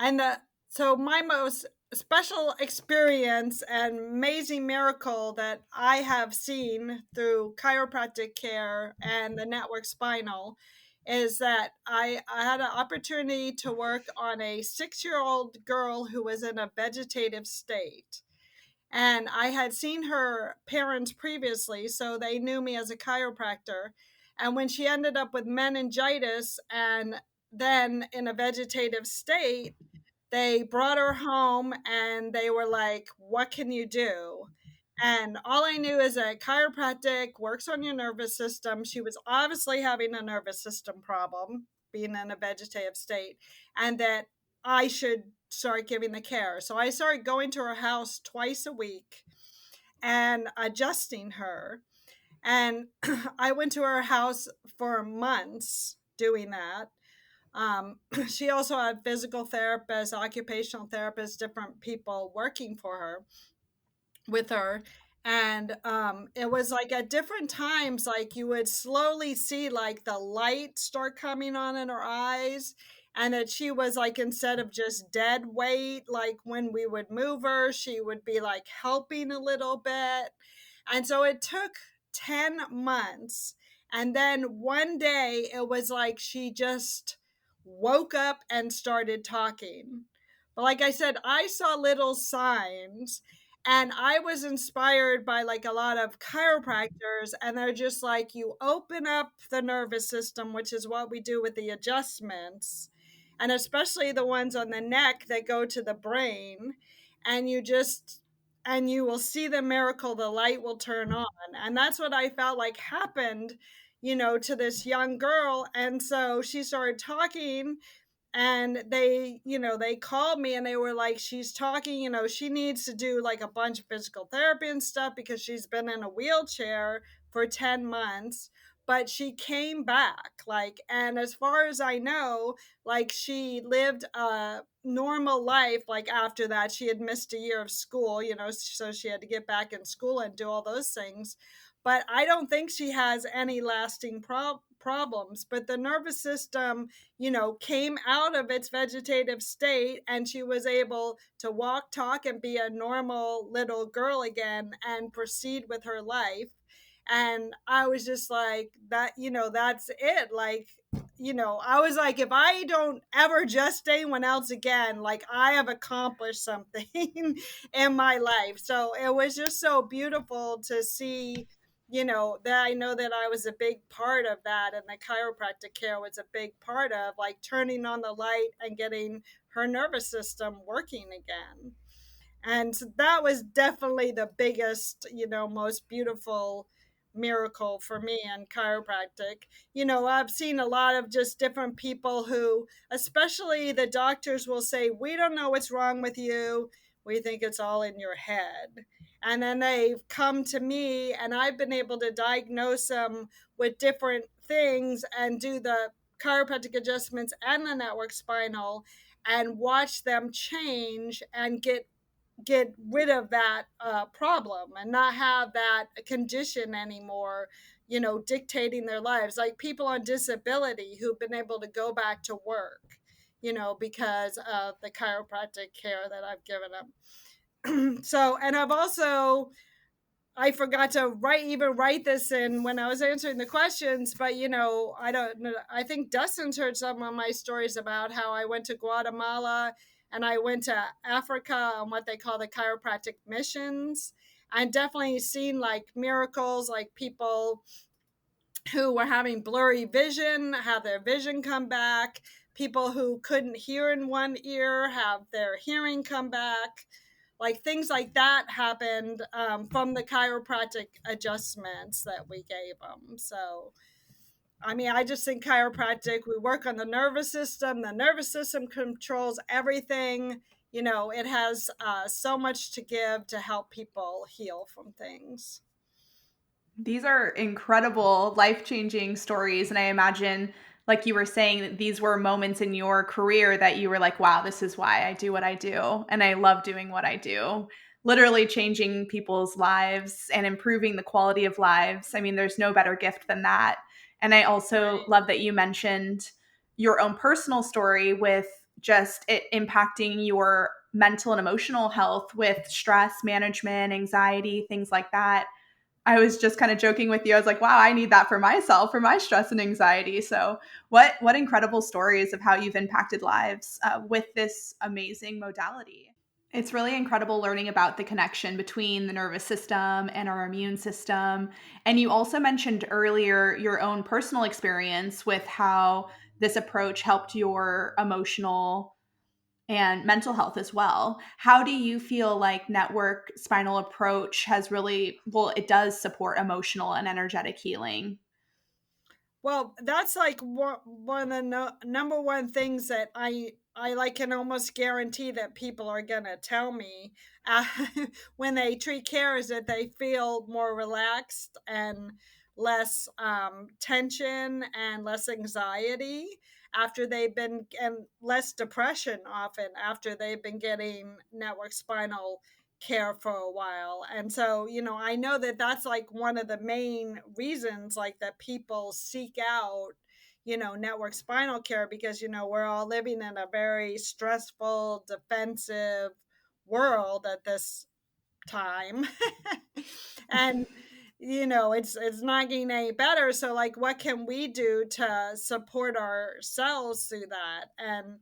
And so my most special experience and amazing miracle that I have seen through chiropractic care and the network spinal is that I had an opportunity to work on a 6-year-old girl who was in a vegetative state. And I had seen her parents previously, so they knew me as a chiropractor. And when she ended up with meningitis and then in a vegetative state, they brought her home and they were like, "What can you do?" And all I knew is that chiropractic works on your nervous system. She was obviously having a nervous system problem, being in a vegetative state, and that I should start giving the care. So I started going to her house twice a week and adjusting her. And I went to her house for months doing that. She also had physical therapists, occupational therapists, different people working for her with her. And it was like at different times, like you would slowly see like the light start coming on in her eyes. And that she was like, instead of just dead weight, like when we would move her, she would be like helping a little bit. And so it took 10 months. And then one day it was like she just woke up and started talking. But like I said, I saw little signs and I was inspired by like a lot of chiropractors, and they're just like, you open up the nervous system, which is what we do with the adjustments, and especially the ones on the neck that go to the brain, and and you will see the miracle, the light will turn on. And that's what I felt like happened, to this young girl. And so she started talking and they called me and they were like, she's talking, she needs to do like a bunch of physical therapy and stuff because she's been in a wheelchair for 10 months, but she came back, like, and as far as I know, like, she lived a normal life. Like, after that, she had missed a year of school, so she had to get back in school and do all those things. But I don't think she has any lasting problems. But the nervous system, came out of its vegetative state, and she was able to walk, talk, and be a normal little girl again and proceed with her life. And I was just like, that, that's it. Like, I was like, if I don't ever just anyone else again, like, I have accomplished something in my life. So it was just so beautiful to see, that I know that I was a big part of that, and the chiropractic care was a big part of like turning on the light and getting her nervous system working again. And so that was definitely the biggest, most beautiful miracle for me in chiropractic. I've seen a lot of just different people who, especially the doctors, will say, "We don't know what's wrong with you. We think it's all in your head." And then they've come to me, and I've been able to diagnose them with different things and do the chiropractic adjustments and the network spinal and watch them change and get rid of that problem and not have that condition anymore, dictating their lives. Like people on disability who've been able to go back to work, because of the chiropractic care that I've given them. So, and I've also, I forgot to write this in when I was answering the questions, but I don't know. I think Dustin's heard some of my stories about how I went to Guatemala and I went to Africa on what they call the chiropractic missions. I've definitely seen like miracles, like people who were having blurry vision have their vision come back. People who couldn't hear in one ear have their hearing come back. Like things like that happened from the chiropractic adjustments that we gave them. So, I mean, I just think chiropractic, we work on the nervous system. The nervous system controls everything. It has so much to give to help people heal from things. These are incredible, life-changing stories. And I imagine, like you were saying, that these were moments in your career that you were like, wow, this is why I do what I do. And I love doing what I do. Literally changing people's lives and improving the quality of lives. I mean, there's no better gift than that. And I also Right. love that you mentioned your own personal story with just it impacting your mental and emotional health with stress management, anxiety, things like that. I was just kind of joking with you. I was like, wow, I need that for myself, for my stress and anxiety. So what incredible stories of how you've impacted lives with this amazing modality. It's really incredible learning about the connection between the nervous system and our immune system. And you also mentioned earlier your own personal experience with how this approach helped your emotional and mental health as well. How do you feel like network spinal approach has really, well, it does support emotional and energetic healing? Well, that's like one of the number one things that I like can almost guarantee that people are gonna tell me uh, when they treat care is that they feel more relaxed and less tension and less anxiety after they've been, and less depression often after they've been getting network spinal care for a while. And so, I know that that's like one of the main reasons like that people seek out, network spinal care, because, we're all living in a very stressful, defensive world at this time. And it's not getting any better, so like what can we do to support ourselves through that? And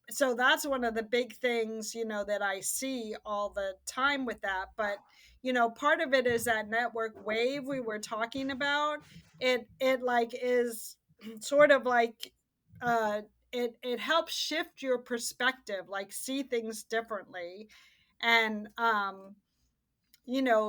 so that's one of the big things that I see all the time with that. But part of it is that network wave we were talking about. It like is sort of like uh it helps shift your perspective, like see things differently. And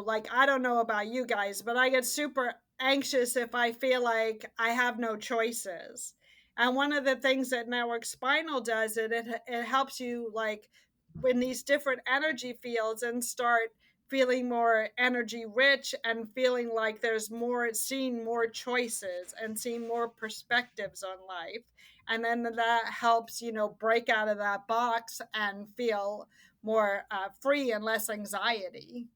like I don't know about you guys, but I get super anxious if I feel like I have no choices. And one of the things that network spinal does, it helps you like in these different energy fields and start feeling more energy rich and feeling like there's more, seeing more choices and seeing more perspectives on life. And then that helps, break out of that box and feel more free and less anxiety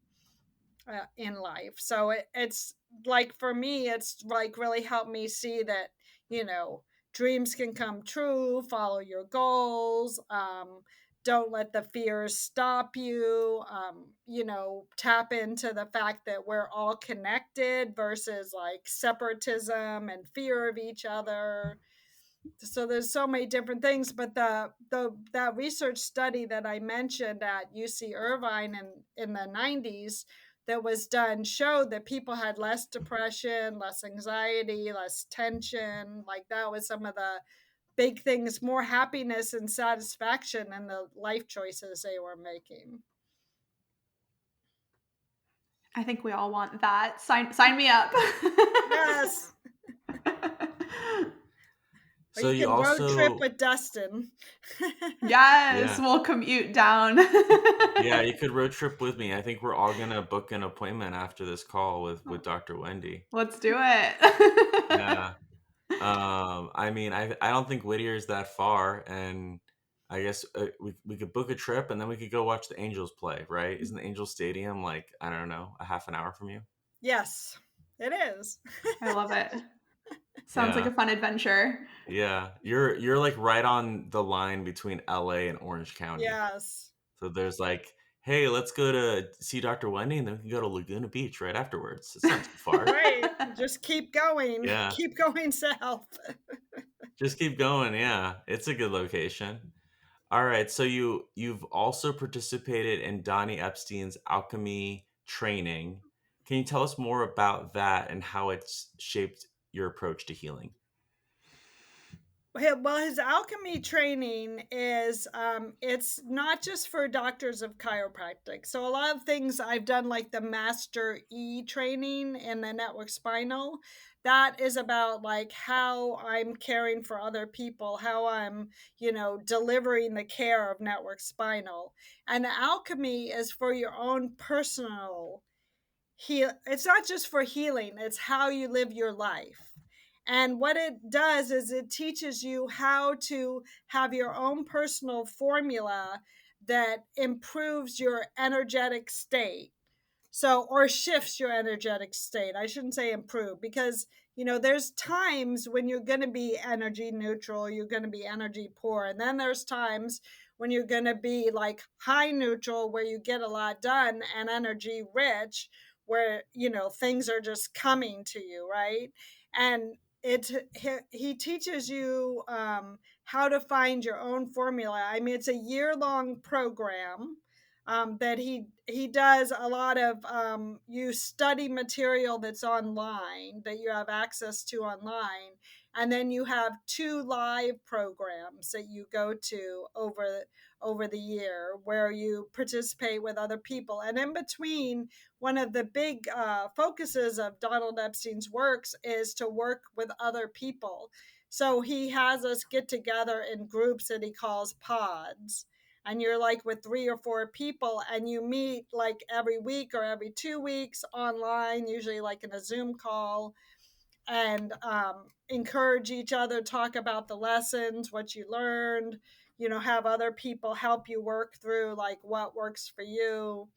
in life. So it's like for me, it's like really helped me see that you know dreams can come true. Follow your goals. Don't let the fears stop you. Tap into the fact that we're all connected versus like separatism and fear of each other. So there's so many different things, but the that research study that I mentioned at UC Irvine in the 90s that was done showed that people had less depression, less anxiety, less tension. Like that was some of the big things, more happiness and satisfaction in the life choices they were making. I think we all want that. Sign me up. Yes. Or So you you can road trip also, with Dustin. Yes, yeah, we'll commute down. yeah, you could road trip with me. I think we're all gonna book an appointment after this call with Dr. Wendy. Let's do it. Yeah. I mean, I don't think Whittier's that far, and I guess we could book a trip and then we could go watch the Angels play, right? Isn't the Angels Stadium like, I don't know, a half an hour from you? Yes, it is. I love it. Sounds like Yeah. a fun adventure. Yeah. You're like right on the line between LA and Orange County. Yes. So there's like, hey, let's go to see Dr. Wendy and then we can go to Laguna Beach right afterwards. It's not too far. Right. Just keep going. Yeah. Keep going south. Just keep going. Yeah. It's a good location. All right. So you've also participated in Donny Epstein's alchemy training. Can you tell us more about that and how it's shaped your approach to healing? Well, his alchemy training is it's not just for doctors of chiropractic. So a lot of things I've done, like the Master E training in the network spinal, that is about like how I'm caring for other people, how I'm, delivering the care of network spinal. And the alchemy is for your own personal heal. It's not just for healing, it's how you live your life. And what it does is it teaches you how to have your own personal formula that improves your energetic state. So, or shifts your energetic state. I shouldn't say improve, because there's times when you're going to be energy neutral, you're going to be energy poor. And then there's times when you're going to be like high neutral, where you get a lot done, and energy rich, where, things are just coming to you, right? And he teaches you how to find your own formula. I mean, it's a year-long program that he does a lot of you study material that's online, that you have access to online, and then you have 2 live programs that you go to over the year, where you participate with other people. And in between, one of the big focuses of Donald Epstein's works is to work with other people. So he has us get together in groups that he calls pods, and you're like with 3 or 4 people, and you meet like every week or every 2 weeks online, usually like in a Zoom call, and encourage each other, talk about the lessons, what you learned, have other people help you work through like what works for you.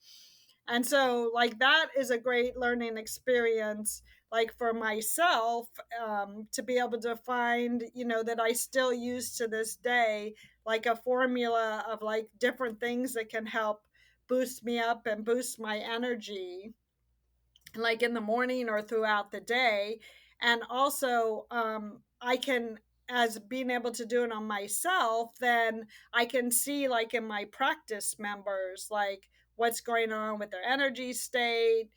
And so, like, that is a great learning experience, like for myself, to be able to find, that I still use to this day, like a formula of like different things that can help boost me up and boost my energy, like in the morning or throughout the day. And also, I can, as being able to do it on myself, then I can see like in my practice members, like what's going on with their energy state.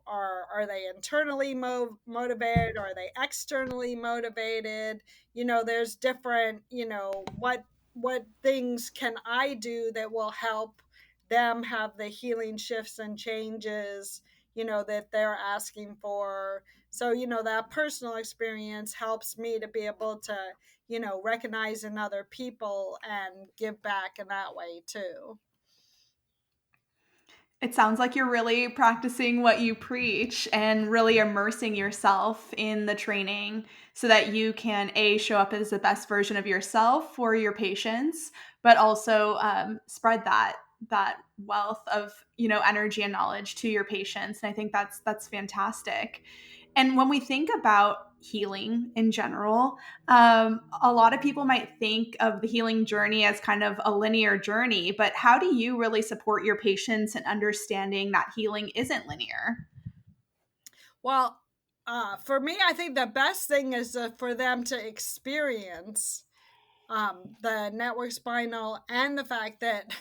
Are they internally motivated, or are they externally motivated? There's different, what things can I do that will help them have the healing shifts and changes, that they're asking for. So, that personal experience helps me to be able to, recognize in other people and give back in that way too. It sounds like you're really practicing what you preach and really immersing yourself in the training so that you can show up as the best version of yourself for your patients, but also spread that wealth of energy and knowledge to your patients. And I think that's fantastic. And when we think about healing in general, a lot of people might think of the healing journey as kind of a linear journey, but how do you really support your patients in understanding that healing isn't linear? Well, for me, I think the best thing is for them to experience the network spinal, and the fact that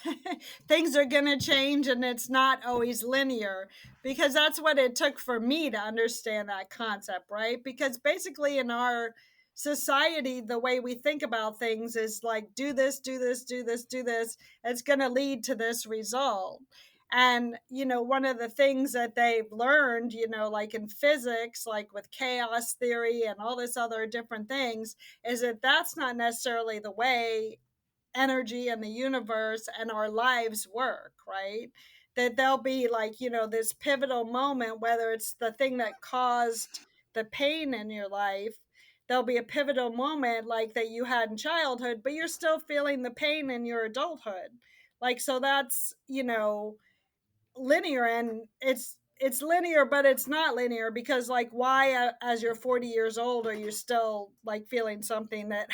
things are going to change and it's not always linear, because that's what it took for me to understand that concept, right? Because basically in our society, the way we think about things is like, do this, do this, do this, do this, it's going to lead to this result. And, one of the things that they've learned, like in physics, like with chaos theory and all this other different things, is that that's not necessarily the way energy and the universe and our lives work, right? That there'll be like, this pivotal moment, whether it's the thing that caused the pain in your life, there'll be a pivotal moment like that you had in childhood, but you're still feeling the pain in your adulthood. Like, so that's, linear. And it's linear, but it's not linear, because like, why as you're 40 years old are you still like feeling something that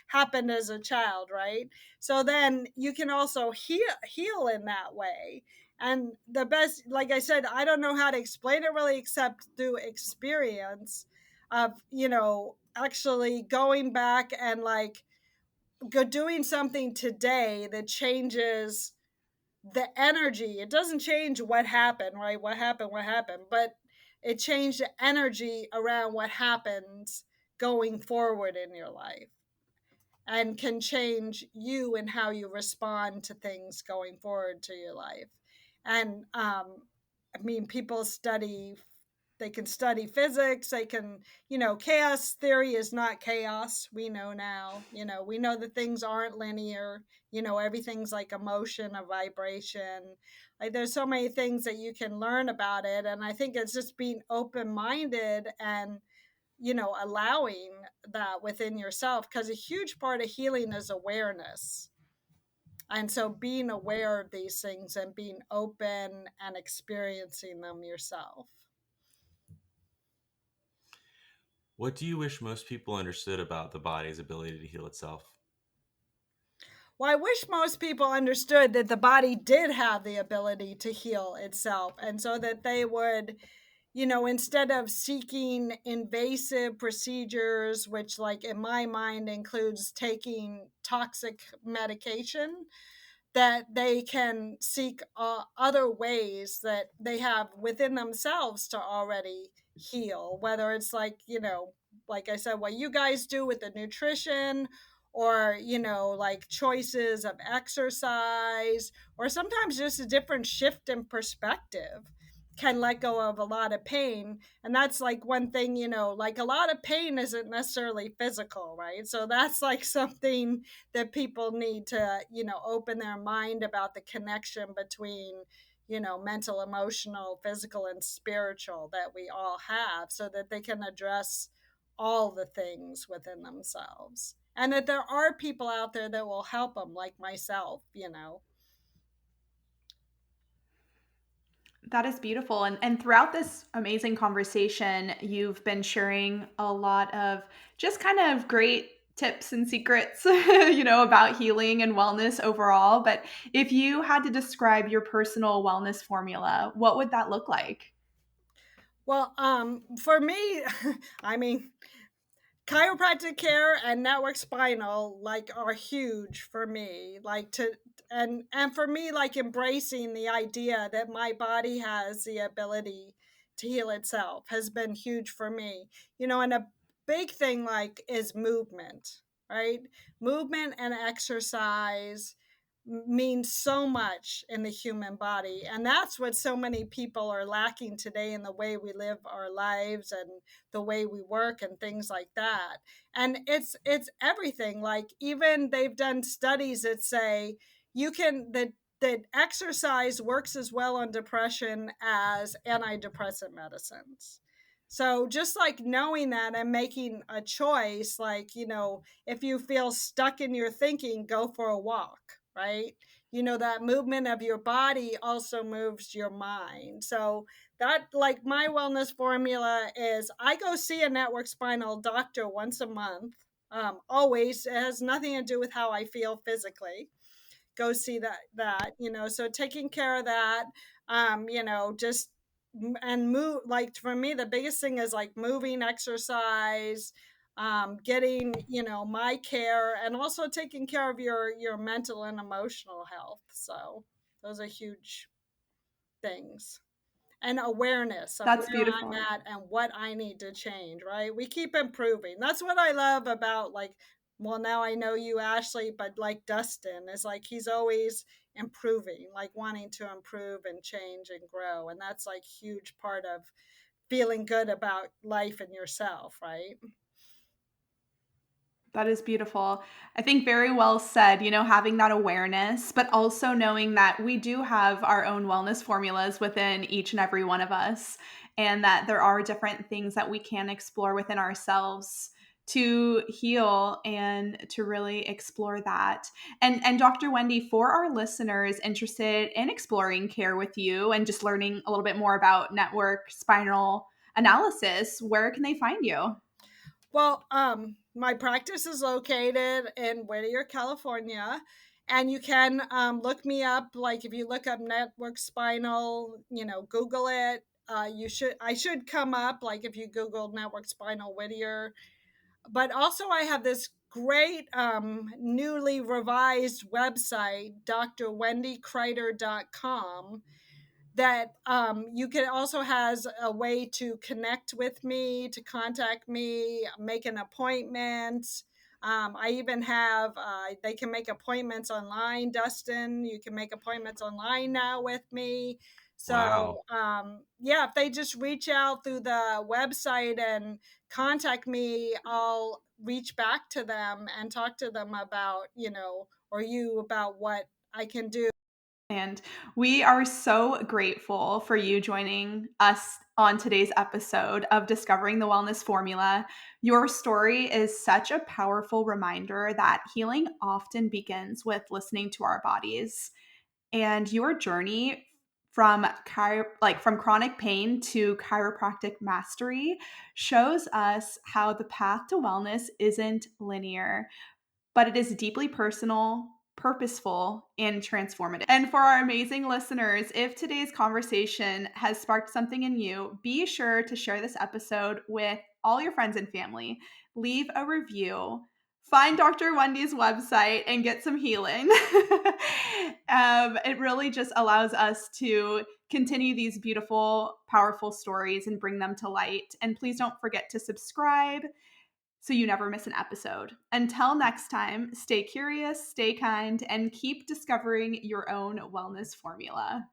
happened as a child, right? So then you can also heal in that way. And the best, like I said, I don't know how to explain it really except through experience of, actually going back and like doing something today that changes the energy. It doesn't change what happened, right? What happened, but it changed the energy around what happens going forward in your life, and can change you and how you respond to things going forward to your life. And I mean, people study, they can study physics, they can, chaos theory is not chaos. We know now, we know that things aren't linear, everything's like a motion, a vibration. Like, there's so many things that you can learn about it. And I think it's just being open minded and, allowing that within yourself, because a huge part of healing is awareness. And so being aware of these things and being open and experiencing them yourself. What do you wish most people understood about the body's ability to heal itself? Well, I wish most people understood that the body did have the ability to heal itself, and so that they would, instead of seeking invasive procedures, which, like, in my mind includes taking toxic medication, that they can seek other ways that they have within themselves to already heal, whether it's like, like I said, what you guys do with the nutrition, or, like choices of exercise, or sometimes just a different shift in perspective can let go of a lot of pain. And that's like one thing, like a lot of pain isn't necessarily physical, right? So that's like something that people need to, open their mind about the connection between, mental, emotional, physical, and spiritual that we all have, so that they can address all the things within themselves. And that there are people out there that will help them, like myself. That is beautiful. And throughout this amazing conversation, you've been sharing a lot of just kind of great tips and secrets, about healing and wellness overall. But if you had to describe your personal wellness formula, what would that look like? Well, for me, I mean, chiropractic care and network spinal, like, are huge for me, like, to and for me, like, embracing the idea that my body has the ability to heal itself has been huge for me. And a big thing, like, is movement, right? Movement and exercise means so much in the human body, and that's what so many people are lacking today in the way we live our lives and the way we work and things like that. And it's everything. Like, even they've done studies that say that exercise works as well on depression as antidepressant medicines. So just like knowing that and making a choice, like, if you feel stuck in your thinking, go for a walk, right? That movement of your body also moves your mind. So that, like, my wellness formula is I go see a network spinal doctor once a month. Always. It has nothing to do with how I feel physically. Go see that. So taking care of that, just and move. Like, for me, the biggest thing is like moving, exercise, getting, my care, and also taking care of your mental and emotional health. So those are huge things. And awareness of That's where I'm beautiful. at and what I need to change, right? We keep improving. That's what I love about, like, well, now I know you, Ashley, but like Dustin is like, he's always improving, like wanting to improve and change and grow. And that's like huge part of feeling good about life and yourself, right? That is beautiful. I think very well said, having that awareness, but also knowing that we do have our own wellness formulas within each and every one of us, and that there are different things that we can explore within ourselves to heal and to really explore that. And Dr. Wendy, for our listeners interested in exploring care with you and just learning a little bit more about network spinal analysis, where can they find you? Well, my practice is located in Whittier, California, and you can look me up. Like, if you look up network spinal, Google it. I should come up. Like, if you Google network spinal Whittier. But also, I have this great newly revised website, drwendykreiter.com, that you can also has a way to connect with me, to contact me, make an appointment. I even have, they can make appointments online. Dustin, you can make appointments online now with me. Wow. So yeah, if they just reach out through the website and contact me, I'll reach back to them and talk to them about, or you, about what I can do. And we are so grateful for you joining us on today's episode of Discovering the Wellness Formula. Your story is such a powerful reminder that healing often begins with listening to our bodies. And your journey from from chronic pain to chiropractic mastery shows us how the path to wellness isn't linear, but it is deeply personal, purposeful, and transformative. And for our amazing listeners, if today's conversation has sparked something in you, be sure to share this episode with all your friends and family. Leave a review. Find Dr. Wendy's website and get some healing. It really just allows us to continue these beautiful, powerful stories and bring them to light. And please don't forget to subscribe so you never miss an episode. Until next time, stay curious, stay kind, and keep discovering your own wellness formula.